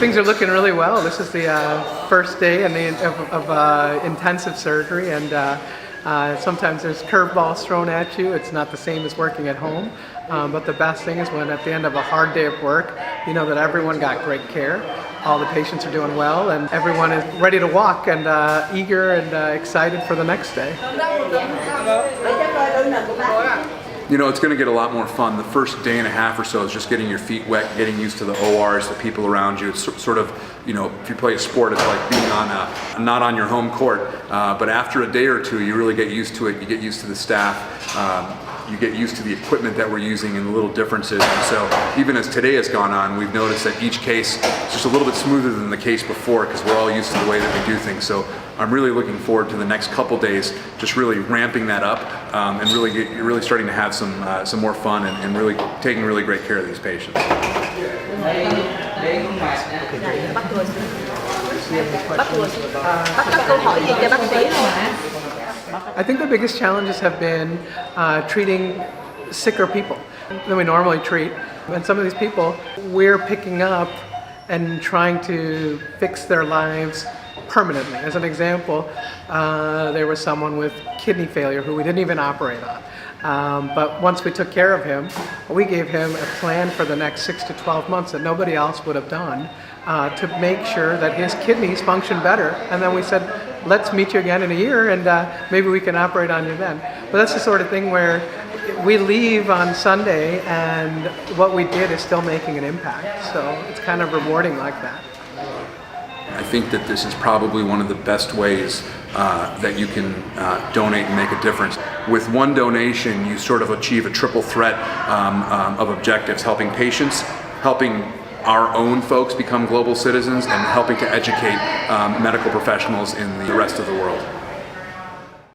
Things are looking really well. This is the first day of intensive surgery, and sometimes there's curveballs thrown at you. It's not the same as working at home, but the best thing is when at the end of a hard day of work, you know that everyone got great care. All the patients are doing well, and everyone is ready to walk and eager and excited for the next day. You know, it's going to get a lot more fun. The first day and a half or so is just getting your feet wet, getting used to the ORs, the people around you. It's sort of, you know, if you play a sport, it's like being on not on your home court. But after a day or two, you really get used to it. You get used to the staff. You get used to the equipment that we're using and the little differences. And so even as today has gone on, we've noticed that each case is just a little bit smoother than the case before because we're all used to the way that we do things. So I'm really looking forward to the next couple days, just really ramping that up and really starting to have some more fun and really taking really great care of these patients. I think the biggest challenges have been treating sicker people than we normally treat. And some of these people we're picking up and trying to fix their lives permanently. As an example, there was someone with kidney failure who we didn't even operate on. But once we took care of him, we gave him a plan for the next 6 to 12 months that nobody else would have done to make sure that his kidneys function better. And then we said, let's meet you again in a year and maybe we can operate on you then. But that's the sort of thing where we leave on Sunday and what we did is still making an impact. So it's kind of rewarding like that. I think that this is probably one of the best ways that you can donate and make a difference. With one donation, you sort of achieve a triple threat of objectives: helping patients, helping our own folks become global citizens, and helping to educate medical professionals in the rest of the world.